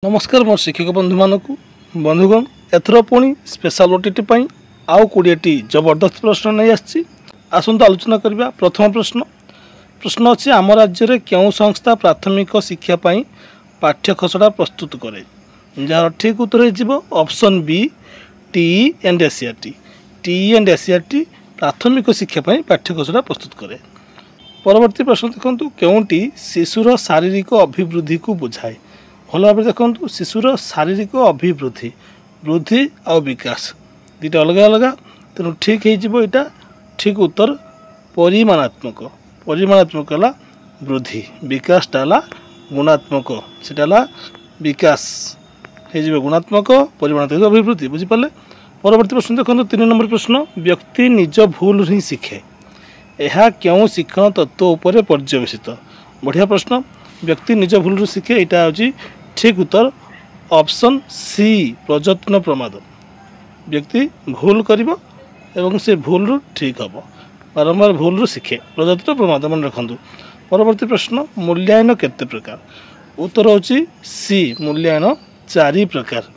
नमस्कार मोर शिक्षक बंधु मानक बंधुगण एथर पुणी स्पेशल ओटीटी आउ 20टी जबरदस्त प्रश्न नहीं आसतु आलोचना करबा। प्रथम प्रश्न अच्छी आम राज्य में क्यों संस्था प्राथमिक शिक्षा पाठ्य खसड़ा प्रस्तुत करे। जार ठीक उत्तर हो option B TE and SCERT. TE and SCERT प्राथमिक शिक्षा पाठ्य खसड़ा प्रस्तुत करे। परवर्ती प्रश्न देखु केउटी शिशुर शारीरिक अभिवृद्धि को बुझाए। भल भाव देखो शिशुर शारीरिक अभिवृद्धि वृद्धि और विकास दुटा अलग अलग तेणु ठीक होटा ठीक उत्तर परिमाणात्मक। परिमाणात्मक है वृद्धि विकासटा है गुणात्मक सेटा विकास हो गुणात्मक परिमाणात्मक अभिवृद्धि बुझीपारे। परवर्ती प्रश्न देखो 3 नंबर प्रश्न व्यक्ति निज भूल ही शिखे यह क्यों शिक्षण तत्व उपर पर्यवेसित। बढ़िया प्रश्न व्यक्ति निज भूल शिखे यहाँ हूँ ठीक उत्तर ऑप्शन सी प्रयत्न प्रमाद। व्यक्ति भूल करिबो एवं से भूल ठीक हम बारंबार भूल शिखे प्रयत्न प्रमाद मन रखु। परवर्ती प्रश्न मूल्यांकन केते प्रकार। उत्तर होची सी मूल्यांकन 4 प्रकार।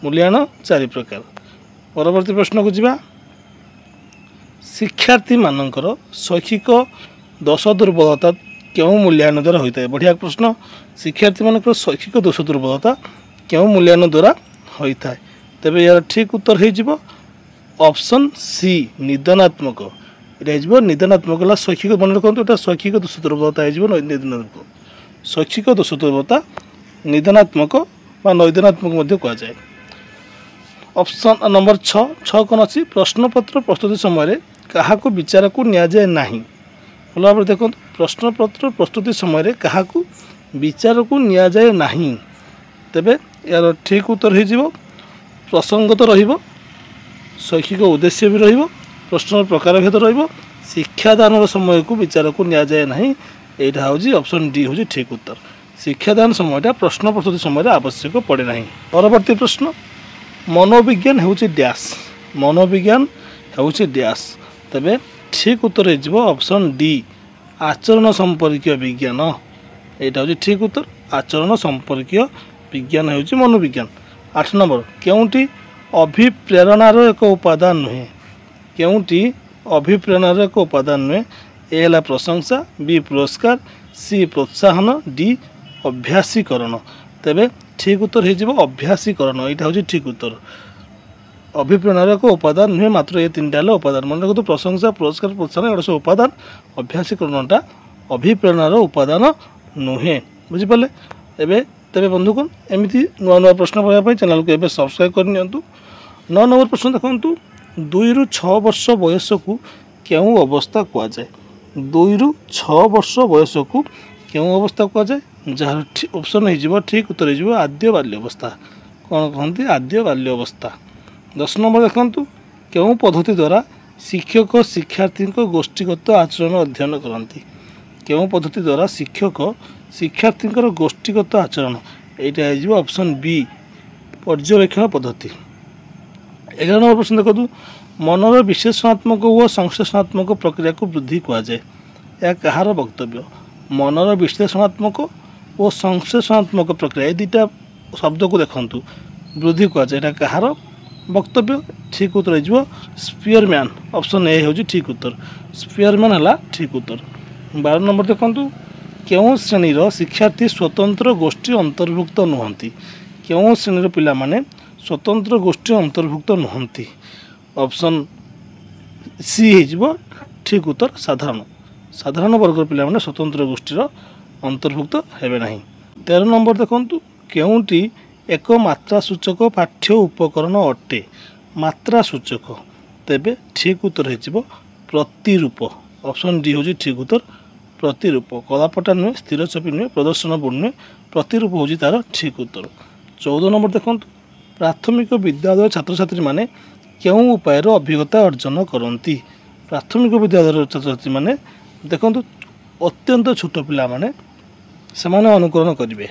मूल्यांकन 4 प्रकार। परवर्ती प्रश्न को जिबा शिक्षार्थी मानकर शैक्षिक दोष दुर्बलता क्यों मूल्यांकन द्वारा होता है। बढ़िया प्रश्न शिक्षार्थी मान शैक्षिक दोष दुर्बलता क्यों मूल्यांकन द्वारा होता है। तेज यार ठीक उत्तर हो ऑप्शन सी निदानात्मक। ये निदानात्मक शैक्षिक मन रखते शैक्षिक दोष दुर्बलता हो निदानात्मक। शैक्षिक दोष दुर्बलता निदानात्मक व नैदानात्मक कहुए। ऑप्शन नंबर 6 कौन अच्छी प्रश्नपत्र प्रस्तुति समय क्या विचार को नि जाए ना। भल भाव देखो प्रश्नपत्र प्रस्तुति समय क्या विचार को नि जाए ना। तेबे यार ठीक उत्तर हो प्रसंगत शैक्षिक उद्देश्य भी प्रश्न प्रकार भेद शिक्षादान समय को विचार को नि जाए ना। यहाँ हूँ ऑप्शन डी हूँ ठीक उत्तर शिक्षादान समय प्रश्न प्रस्तुति समय आवश्यक पड़े ना। परवर्ती प्रश्न मनोविज्ञान हूँ डैश। मनोविज्ञान हूँ डैश। तेबे ठीक उत्तर हो ऑप्शन डी आचरण संपर्कीय विज्ञान। यहाँ हूँ ठीक उत्तर आचरण संपर्कीय विज्ञान हूँ मनोविज्ञान। 8 नंबर केउटी अभिप्रेरणार एक उपादान नुहे। केउटी अभिप्रेरणार एक उपादान नुहे। ए है प्रशंसा बी पुरस्कार सी प्रोत्साहन डी अभ्यासीकरण। तेबे ठीक उत्तर हो अभ्यासीकरण। यहाँ हूँ ठीक उत्तर अभिप्रेरणार एक उपादान नुहे मात्र ये 3टा उपादान मन रखते प्रशंसा पुरस्कार प्रोत्साहन एटा सब उपादान अभ्यासीकरणटा अभिप्रेरणार उपादान नुहे बुझीपारे। एवं तेरे बंधुगण एमती नुआ नुआ प्रश्न पढ़ाई चैनल को एवं सब्सक्राइब करनी। 9 नंबर प्रश्न देखु 2 ରୁ 6 वर्ष बयस को क्यों अवस्था कहुए। 2 ରୁ 6 वर्ष बयस को क्यों अवस्था कहुए। जहाँ ऑप्शन हो ठीक उत्तर हो आद्य बाल्य अवस्था। कौन कहते आद्य बाल्य अवस्था। 10 नंबर देखु क्यों पद्धति द्वारा शिक्षक शिक्षार्थी गोष्ठीगत आचरण अध्ययन करती। क्यों पद्धति द्वारा शिक्षक शिक्षार्थी गोष्ठीगत आचरण यहाँ हो ऑप्शन बी पर्यवेक्षण पद्धति। 11 नंबर प्रश्न देखो मनर विश्लेषणात्मक व संश्लेषणात्मक प्रक्रिया को वृद्धि कहुए। यह कहार वक्तव्य। मनर विश्लेषणात्मक और संश्लेषणात्मक प्रक्रिया ये 2टा शब्द को देखु वृद्धि कहुए। यहाँ कहार वक्तव्य। ठीक उत्तर हो स्पीयरमैन। ऑप्शन ए हूँ ठीक उत्तर स्पीयरमैन है ठीक उत्तर। 12 नंबर देखु क्यों श्रेणीर शिक्षार्थी स्वतंत्र गोष्ठी अंतर्भुक्त नुहति। क्यों श्रेणीर पिला माने स्वतंत्र गोष्ठी अंतर्भुक्त नुहति। ऑप्शन सी हो ठीक उत्तर साधारण। साधारण वर्गर पिला माने स्वतंत्र गोष्ठीर अंतर्भुक्त हेबे नहीं। 13 नंबर देखु क्योंटी एक मात्रा सूचक पाठ्य उपकरण अटे। मात्रा सूचक तेबे ठीक उत्तर हो प्रतिरूप। ऑप्शन डी हूँ ठीक उत्तर प्रतिरूप। कलापटा नुहे स्थिर छवि नुहे प्रदर्शन बोर्ड नुहे प्रतिरूप हूँ तार ठीक उत्तर। 14 नंबर देखो प्राथमिक विद्यालय छात्र छात्री माने क्यों उपाय अभिज्ञता अर्जन करती। प्राथमिक विद्यालय छात्र छात्री माने देखो अत्यंत छोट पिला माने सेमाने अनुकरण करेंगे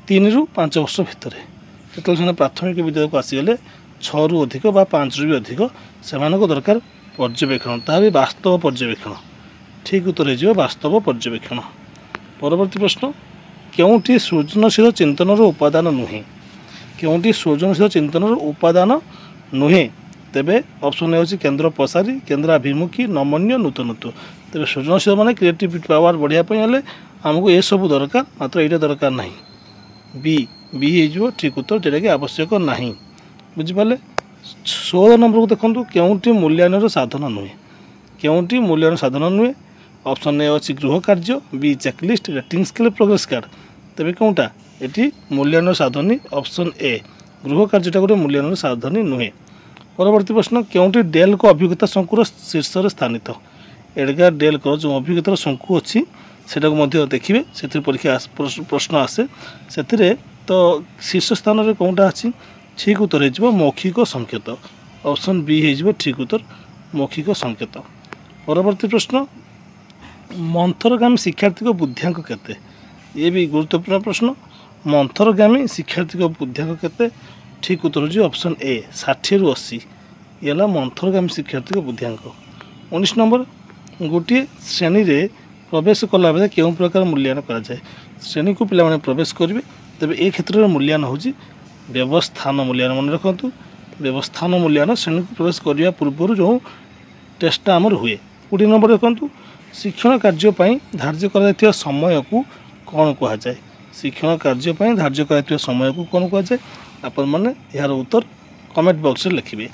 3 ରୁ 5 वर्ष भितर। जो प्राथमिक विद्यालय को आसीगले 6 ରୁ अधिक बा 5 ରୁ भी अधिक से दरकार पर्यवेक्षण ता भी वास्तव पर्यवेक्षण। ठीक उत्तर हो वास्तव पर्यवेक्षण। परवर्ती प्रश्न କେଉଁଟି ସୃଜନଶୀଳ ଚିନ୍ତନର ଉପାଦାନ ନୁହେଁ? କେଉଁଟି ସୃଜନଶୀଳ ଚିନ୍ତନର ଉପାଦାନ ନୁହେଁ? ତେବେ ଅପସନ୍ ଏ ହେଉଛି କେନ୍ଦ୍ର ପ୍ରସାରୀ, କେନ୍ଦ୍ରାଭିମୁଖୀ, ନମନୀୟ, ନୂତନତ୍ୱ। ତେବେ ସୃଜନଶୀଳ ମାନେ କ୍ରିଏଟିଭିଟି ପାୱାର ବଢ଼ିବା ପାଇଁ ହେଲେ ଆମକୁ ଏସବୁ ଦରକାର, ମାତ୍ର ଏଇଟା ଦରକାର ନାହିଁ। ବି ହେଇଯିବ ଠିକ୍ ଉତ୍ତର, ଯେଉଁଟାକି ଆବଶ୍ୟକ ନାହିଁ। ବୁଝିପାରିଲେ? 16 ନମ୍ବରକୁ ଦେଖନ୍ତୁ, କେଉଁଟି ମୂଲ୍ୟାୟନର ସାଧନ ନୁହେଁ? କେଉଁଟି ମୂଲ୍ୟାୟନ ସାଧନ ନୁହେଁ? ଅପସନ୍ ଏ ଅଛି ଗୃହ କାର୍ଯ୍ୟ, ବି ଚେକଲିଷ୍ଟ, ରେଟିଂ ସ୍କେଲ୍, ପ୍ରୋଗ୍ରେସ୍ କାର୍ଡ଼। ତେବେ କେଉଁଟା ଏଠି ମୂଲ୍ୟାୟନ ସାଧନୀ? ଅପସନ୍ ଏ ଗୃହ କାର୍ଯ୍ୟଟା ଗୋଟେ ମୂଲ୍ୟାୟନର ସାଧନୀ ନୁହେଁ। ପରବର୍ତ୍ତୀ ପ୍ରଶ୍ନ, କେଉଁଟି ଡେଲ୍ଙ୍କ ଅଭିଜ୍ଞତା ଶଙ୍କୁର ଶୀର୍ଷରେ ସ୍ଥାନିତ? ଏଡଗାର ଡେଲ୍ଙ୍କର ଯେଉଁ ଅଭିଜ୍ଞତାର ଶଙ୍କୁ ଅଛି ସେଟାକୁ ମଧ୍ୟ ଦେଖିବେ, ସେଥିରେ ପରୀକ୍ଷା ପ୍ରଶ୍ନ ଆସେ। ସେଥିରେ ତ ଶୀର୍ଷ ସ୍ଥାନରେ କେଉଁଟା ଅଛି? ଠିକ୍ ଉତ୍ତର ହେଇଯିବ ମୌଖିକ ସଂକେତ। ଅପସନ୍ ବି ହେଇଯିବ ଠିକ୍ ଉତ୍ତର, ମୌଖିକ ସଂକେତ। ପରବର୍ତ୍ତୀ ପ୍ରଶ୍ନ, ମନ୍ଥରଗାମୀ ଶିକ୍ଷାର୍ଥୀଙ୍କ ବୁଦ୍ଧିଆଙ୍କ କେତେ? ଏ ବି ଗୁରୁତ୍ୱପୂର୍ଣ୍ଣ ପ୍ରଶ୍ନ। ମନ୍ଥରଗାମୀ ଶିକ୍ଷାର୍ଥୀଙ୍କ ବୁଦ୍ଧିଆଙ୍କ କେତେ? ଠିକ୍ ଉତ୍ତର ହେଉଛି ଅପସନ୍ ଏ 60ରୁ 80। ଇଏ ହେଲା ମନ୍ଥରଗାମୀ ଶିକ୍ଷାର୍ଥୀଙ୍କ ବୁଦ୍ଧିଆଙ୍କ। 19 ନମ୍ବର, ଗୋଟିଏ ଶ୍ରେଣୀରେ ପ୍ରବେଶ କଲାବେଳେ କେଉଁ ପ୍ରକାର ମୂଲ୍ୟାୟନ କରାଯାଏ? ଶ୍ରେଣୀକୁ ପିଲାମାନେ ପ୍ରବେଶ କରିବେ, ତେବେ ଏ କ୍ଷେତ୍ରରେ ମୂଲ୍ୟାୟନ ହେଉଛି ବ୍ୟବସ୍ଥାନ ମୂଲ୍ୟାୟନ। ମନେ ରଖନ୍ତୁ, ବ୍ୟବସ୍ଥାନ ମୂଲ୍ୟାୟନ ଶ୍ରେଣୀକୁ ପ୍ରବେଶ କରିବା ପୂର୍ବରୁ ଯେଉଁ ଟେଷ୍ଟଟା ଆମର ହୁଏ। 20 ନମ୍ବର ଦେଖନ୍ତୁ, ଶିକ୍ଷଣ କାର୍ଯ୍ୟ ପାଇଁ ଧାର୍ଯ୍ୟ କରାଯାଇଥିବା ସମୟକୁ କ'ଣ କୁହାଯାଏ? ଶିକ୍ଷଣ କାର୍ଯ୍ୟ ପାଇଁ ଧାର୍ଯ୍ୟ କରାଯାଇଥିବା ସମୟକୁ କ'ଣ କୁହାଯାଏ? ଆପଣମାନେ ଏହାର ଉତ୍ତର କମେଣ୍ଟ ବକ୍ସରେ ଲେଖିବେ।